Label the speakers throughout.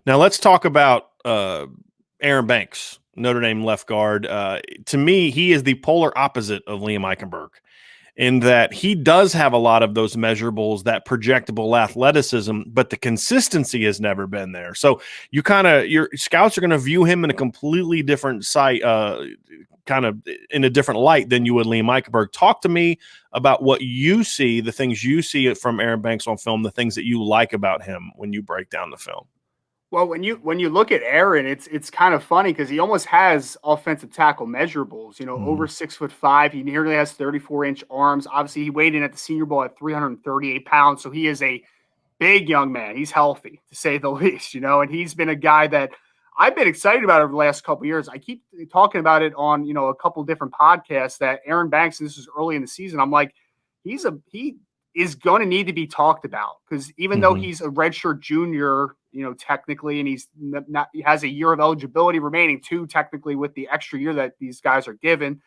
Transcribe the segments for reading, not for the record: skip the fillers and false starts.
Speaker 1: Now let's talk about Aaron Banks, Notre Dame left guard. To me, he is the polar opposite of Liam Eichenberg in that he does have a lot of those measurables, that projectable athleticism, but the consistency has never been there. So your scouts are going to view him in a completely different sight, kind of in a different light than you would Liam Eichenberg. Talk to me about what you see, the things you see from Aaron Banks on film, the things that you like about him when you break down the film.
Speaker 2: Well, when you look at Aaron, it's kind of funny because he almost has offensive tackle measurables. Over 6'5", he nearly has 34-inch arms. Obviously, he weighed in at the Senior Bowl at 338 pounds, so he is a big young man. He's healthy, to say the least. And he's been a guy that I've been excited about over the last couple of years. I keep talking about it on a couple different podcasts that Aaron Banks. This is early in the season. I'm like, he is going to need to be talked about because even though he's a redshirt junior, technically, and he has a year of eligibility remaining too, technically, with the extra year that these guys are given.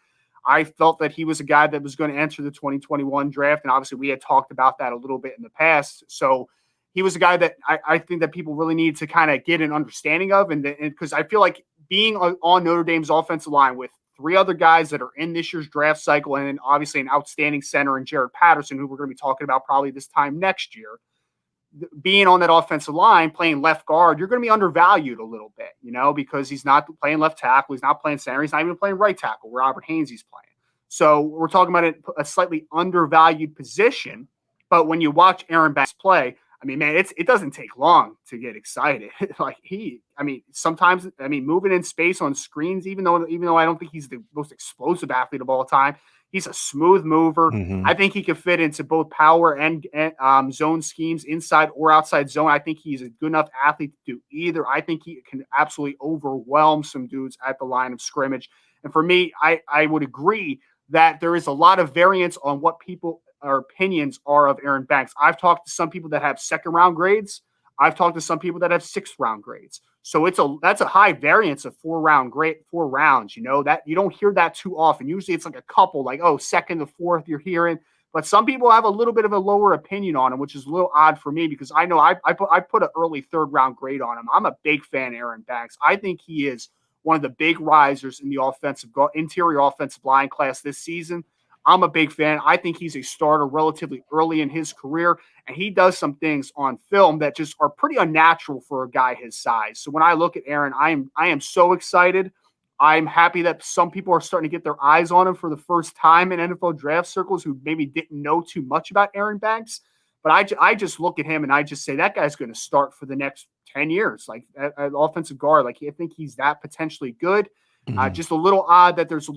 Speaker 2: I felt that he was a guy that was going to enter the 2021 draft. And obviously we had talked about that a little bit in the past. So he was a guy that I think that people really need to kind of get an understanding of. And because I feel like being on Notre Dame's offensive line with three other guys that are in this year's draft cycle, and then obviously an outstanding center in Jared Patterson, who we're going to be talking about probably this time next year, being on that offensive line, playing left guard, you're going to be undervalued a little bit, because he's not playing left tackle. He's not playing center. He's not even playing right tackle where Robert Hainsey's playing. So we're talking about a slightly undervalued position. But when you watch Aaron Banks play, I mean, man, it doesn't take long to get excited. Sometimes moving in space on screens, even though I don't think he's the most explosive athlete of all time, he's a smooth mover. I think he can fit into both power and zone schemes, inside or outside zone. I think he's a good enough athlete to do either. I think he can absolutely overwhelm some dudes at the line of scrimmage. And for me, I would agree that there is a lot of variance on what people or opinions are of Aaron Banks. I've talked to some people that have second round grades. I've talked to some people that have sixth round grades. So that's a high variance of 4 rounds. That you don't hear that too often. Usually it's like a couple, like, second to fourth you're hearing. But some people have a little bit of a lower opinion on him, which is a little odd for me because I know I put an early third round grade on him. I'm a big fan of Aaron Banks. I think he is one of the big risers in the interior offensive line class this season. I'm a big fan. I think he's a starter relatively early in his career, and he does some things on film that just are pretty unnatural for a guy his size. So when I look at Aaron, I am so excited. I'm happy that some people are starting to get their eyes on him for the first time in NFL draft circles who maybe didn't know too much about Aaron Banks. But I just look at him and I just say that guy's going to start for the next 10 years, like at offensive guard. Like I think he's that potentially good. Just a little odd that there's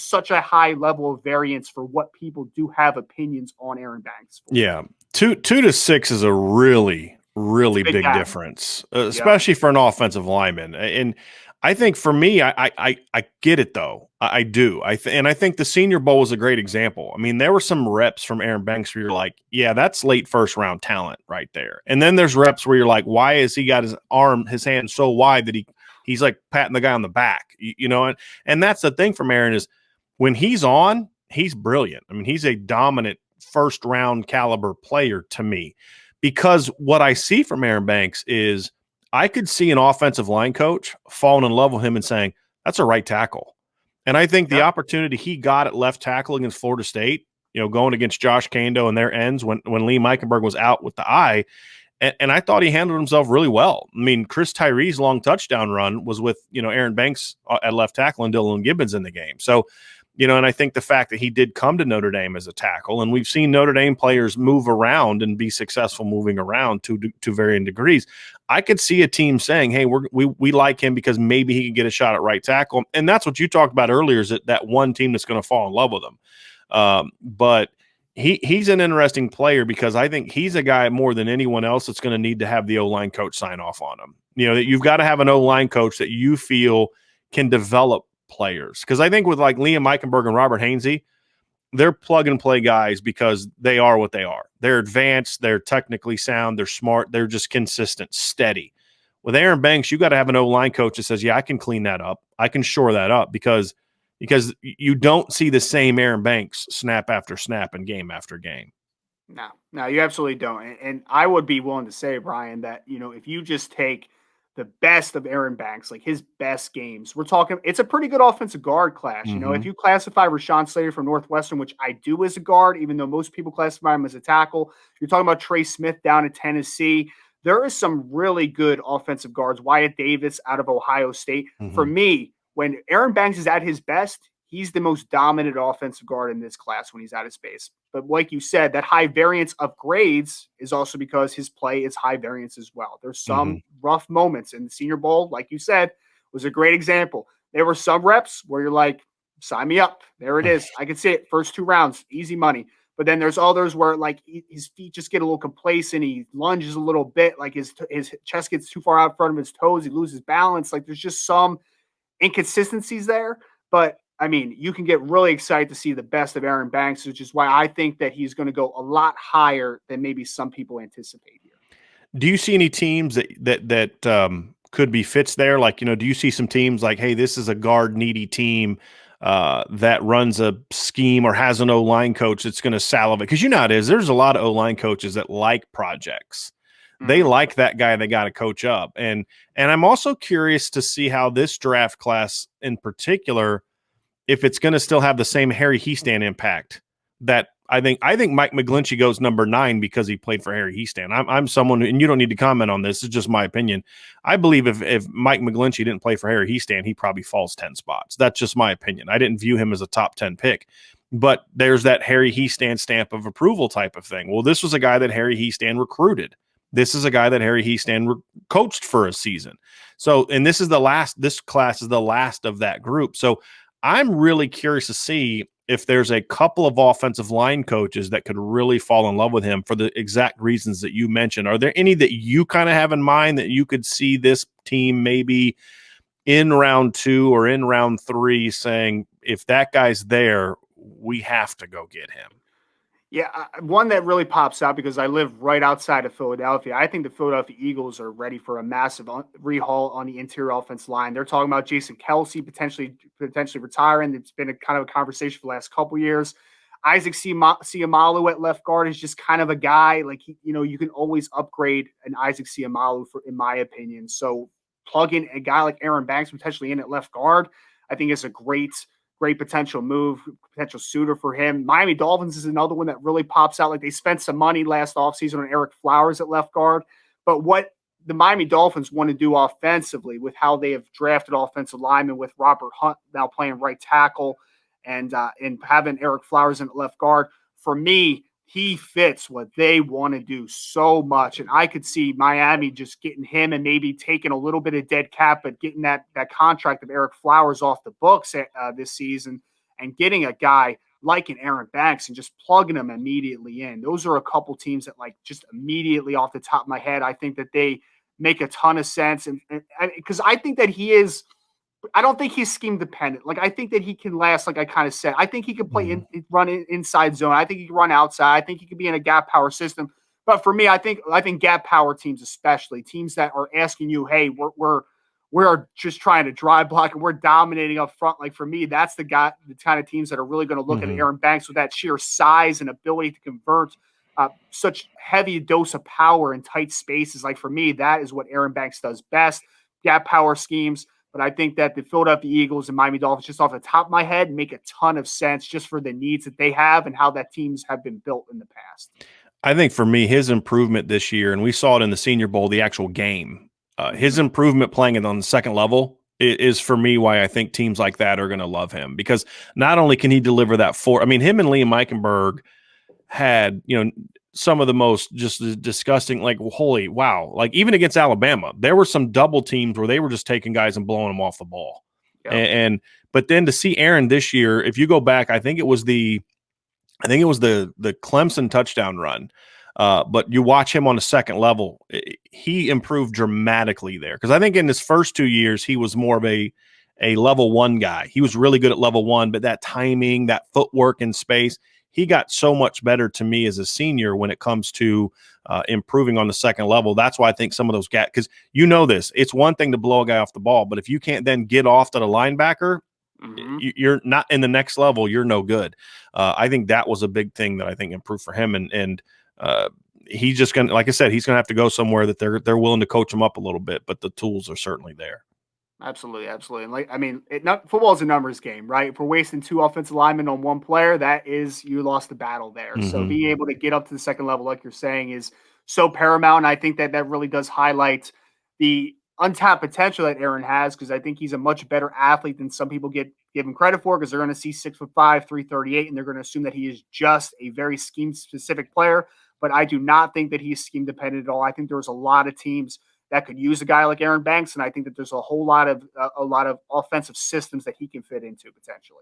Speaker 2: such a high level of variance for what people do have opinions on Aaron Banks for.
Speaker 1: Yeah. 2 to 6 is a really, really big difference, especially for an offensive lineman. And I think for me, I get it though. I do. I think the Senior Bowl was a great example. I mean, there were some reps from Aaron Banks where you're like, yeah, that's late first round talent right there. And then there's reps where you're like, why has he got his hand so wide that he's like patting the guy on the back, and that's the thing from Aaron is when he's on, he's brilliant. I mean, he's a dominant first round caliber player to me because what I see from Aaron Banks is I could see an offensive line coach falling in love with him and saying, that's a right tackle. And I think the opportunity he got at left tackle against Florida State, going against Josh Kando and their ends when Liam Eichenberg was out with the eye, and I thought he handled himself really well. I mean, Chris Tyree's long touchdown run was with, Aaron Banks at left tackle and Dylan Gibbons in the game. So, and I think the fact that he did come to Notre Dame as a tackle, and we've seen Notre Dame players move around and be successful moving around to varying degrees. I could see a team saying, hey, we like him because maybe he can get a shot at right tackle. And that's what you talked about earlier is that one team that's going to fall in love with him. But he's an interesting player because I think he's a guy more than anyone else that's going to need to have the O-line coach sign off on him. That you've got to have an O-line coach that you feel can develop players. Because I think with like Liam Eichenberg and Robert Hainsey, they're plug and play guys because they are what they are. They're advanced, they're technically sound, they're smart, they're just consistent, steady. With Aaron Banks, you got to have an O-line coach that says, yeah, I can clean that up. I can shore that up because you don't see the same Aaron Banks snap after snap and game after game.
Speaker 2: No, you absolutely don't. And I would be willing to say, Brian, that, if you just take the best of Aaron Banks, like his best games, we're talking, it's a pretty good offensive guard class. If
Speaker 1: Mhm.
Speaker 2: you classify Rashawn Slater from Northwestern, which I do as a guard, even though most people classify him as a tackle, you're talking about Trey Smith down in Tennessee. There is some really good offensive guards. Wyatt Davis out of Ohio State. For
Speaker 1: Mhm.
Speaker 2: me, when Aaron Banks is at his best, he's the most dominant offensive guard in this class when he's at his base. But like you said, that high variance of grades is also because his play is high variance as well. There's some
Speaker 1: Mhm.
Speaker 2: rough moments in the Senior Bowl, like you said, was a great example. There were some reps where you're like, sign me up. There it is. I can see it. First 2 rounds, easy money. But then there's others where like his feet just get a little complacent. He lunges a little bit, like his chest gets too far out in front of his toes. He loses balance. Like there's just some inconsistencies there. But I mean, you can get really excited to see the best of Aaron Banks, which is why I think that he's going to go a lot higher than maybe some people anticipate here.
Speaker 1: Do you see any teams that could be fits there? Like, do you see some teams like, hey, this is a guard needy team that runs a scheme or has an O line coach that's going to salivate? Because you know how it is. There's a lot of O line coaches that like projects. They
Speaker 2: Mm-hmm.
Speaker 1: like that guy they got to coach up, and I'm also curious to see how this draft class in particular, if it's going to still have the same Harry Heastan impact that I think Mike McGlinchey goes number 9 because he played for Harry Heastan. I'm someone, and you don't need to comment on this. It's just my opinion. I believe if Mike McGlinchey didn't play for Harry Heastan, he probably falls 10 spots. That's just my opinion. I didn't view him as a top 10 pick, but there's that Harry Heastan stamp of approval type of thing. Well, this was a guy that Harry Heastan recruited. This is a guy that Harry Heastan coached for a season. So, and this class is the last of that group. So I'm really curious to see if there's a couple of offensive line coaches that could really fall in love with him for the exact reasons that you mentioned. Are there any that you kind of have in mind that you could see this team maybe in round 2 or in round 3 saying, if that guy's there, we have to go get him?
Speaker 2: Yeah, one that really pops out because I live right outside of Philadelphia. I think the Philadelphia Eagles are ready for a massive rehaul on the interior offense line. They're talking about Jason Kelsey potentially retiring. It's been a kind of a conversation for the last couple years. Isaac Siamalu at left guard is just kind of a guy like you can always upgrade an Isaac Siamalu for, in my opinion. So plug in a guy like Aaron Banks potentially in at left guard. I think it's a great potential move, potential suitor for him. Miami Dolphins is another one that really pops out. Like they spent some money last offseason on Eric Flowers at left guard. But what the Miami Dolphins want to do offensively with how they have drafted offensive linemen with Robert Hunt now playing right tackle and having Eric Flowers in left guard, for me, he fits what they want to do so much. And I could see Miami just getting him and maybe taking a little bit of dead cap, but getting that contract of Eric Flowers off the books this season and getting a guy like an Aaron Banks and just plugging him immediately in. Those are a couple teams that like just immediately off the top of my head, I think that they make a ton of sense. And because I think that he is – I don't think he's scheme dependent. Like I think that he can last. Like I kind of said, I think he can play
Speaker 1: Mhm.
Speaker 2: run inside zone. I think he can run outside. I think he can be in a gap power system. But for me, I think gap power teams, especially teams that are asking you, hey, we're just trying to drive block and we're dominating up front. Like for me, that's the kind of teams that are really going to look at
Speaker 1: Mhm.
Speaker 2: Aaron Banks with that sheer size and ability to convert such heavy dose of power in tight spaces. Like for me, that is what Aaron Banks does best. Gap power schemes. But I think that the Philadelphia Eagles and Miami Dolphins, just off the top of my head, make a ton of sense just for the needs that they have and how that teams have been built in the past.
Speaker 1: I think for me, his improvement this year, and we saw it in the Senior Bowl, the actual game,
Speaker 2: Mm-hmm.
Speaker 1: his improvement playing it on the second level is for me why I think teams like that are going to love him, because not only can he deliver that I mean, him and Liam Eichenberg had, some of the most just disgusting, like, holy wow. Like, even against Alabama, there were some double teams where they were just taking guys and blowing them off the ball.
Speaker 2: Yep.
Speaker 1: But then to see Aaron this year, if you go back, I think it was the Clemson touchdown run. But you watch him on the second level, he improved dramatically there. Because I think in his first 2 years, he was more of a level 1 guy. He was really good at level 1, but that timing, that footwork in space, he got so much better to me as a senior when it comes to improving on the second level. That's why I think some of those gaps, because this, it's one thing to blow a guy off the ball, but if you can't then get off to the linebacker,
Speaker 2: Mm-hmm.
Speaker 1: you're not in the next level. You're no good. I think that was a big thing that I think improved for him. And He's just gonna, like I said, he's gonna have to go somewhere that they're willing to coach him up a little bit, but the tools are certainly there.
Speaker 2: Absolutely, absolutely. And like, I mean, football is a numbers game, right? If we're wasting two offensive linemen on one player, that is, you lost the battle there. So
Speaker 1: Mm-hmm.
Speaker 2: being able to get up to the second level, like you're saying, is so paramount. And I think that that really does highlight the untapped potential that Aaron has, because I think he's a much better athlete than some people give him credit for, because they're going to see 6'5", 338, and they're going to assume that he is just a very scheme specific player. But I do not think that he's scheme dependent at all. I think there's a lot of teams that could use a guy like Aaron Banks, and I think that there's a whole lot of a lot of offensive systems that he can fit into potentially.